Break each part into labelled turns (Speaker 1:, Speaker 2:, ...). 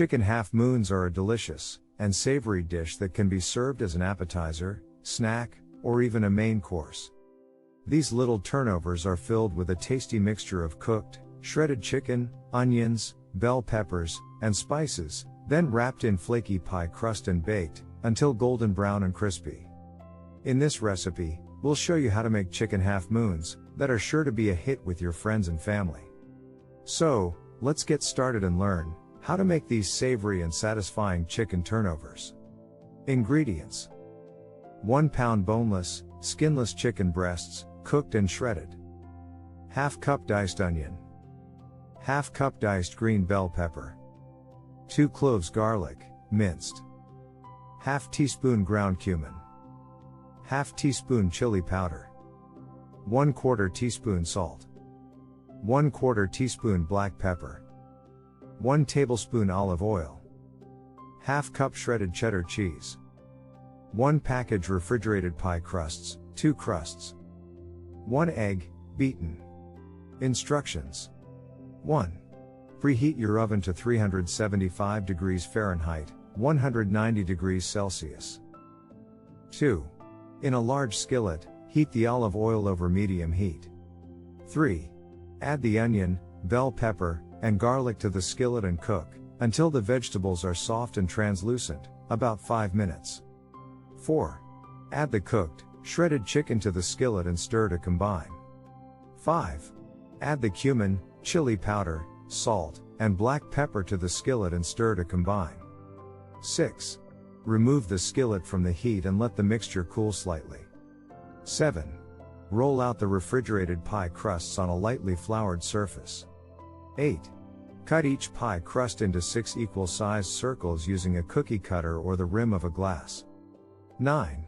Speaker 1: Chicken half moons are a delicious and savory dish that can be served as an appetizer, snack, or even a main course. These little turnovers are filled with a tasty mixture of cooked, shredded chicken, onions, bell peppers, and spices, then wrapped in flaky pie crust and baked until golden brown and crispy. In this recipe, we'll show you how to make chicken half moons that are sure to be a hit with your friends and family. So, let's get started and learn how to make these savory and satisfying chicken turnovers. Ingredients: 1 pound boneless, skinless chicken breasts, cooked and shredded. Half cup diced onion. Half cup diced green bell pepper. 2 cloves garlic, minced. Half teaspoon ground cumin. Half teaspoon chili powder. 1/4 teaspoon salt. 1/4 teaspoon black pepper. 1 tablespoon olive oil. Half cup shredded cheddar cheese. 1 package refrigerated pie crusts, 2 crusts. 1 egg, beaten. Instructions. 1. Preheat your oven to 375 degrees Fahrenheit, 190 degrees Celsius. 2. In a large skillet, heat the olive oil over medium heat. 3. Add the onion, bell pepper, and garlic to the skillet and cook until the vegetables are soft and translucent, about 5 minutes. 4. Add the cooked, shredded chicken to the skillet and stir to combine. 5. Add the cumin, chili powder, salt, and black pepper to the skillet and stir to combine. 6. Remove the skillet from the heat and let the mixture cool slightly. 7. Roll out the refrigerated pie crusts on a lightly floured surface. 8. Cut each pie crust into 6 equal-sized circles using a cookie cutter or the rim of a glass. 9.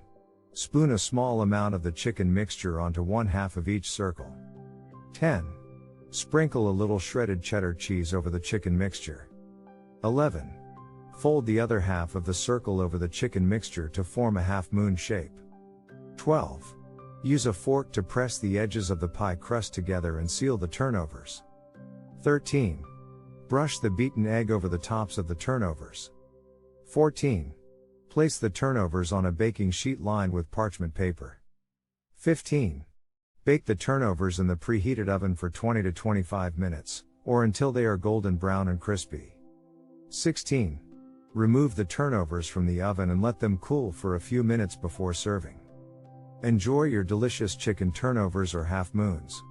Speaker 1: Spoon a small amount of the chicken mixture onto 1/2 of each circle. 10. Sprinkle a little shredded cheddar cheese over the chicken mixture. 11. Fold the other half of the circle over the chicken mixture to form a half moon shape. 12. Use a fork to press the edges of the pie crust together and seal the turnovers. 13. Brush the beaten egg over the tops of the turnovers. 14. Place the turnovers on a baking sheet lined with parchment paper. 15. Bake the turnovers in the preheated oven for 20 to 25 minutes, or until they are golden brown and crispy. 16. Remove the turnovers from the oven and let them cool for a few minutes before serving. Enjoy your delicious chicken turnovers or half moons.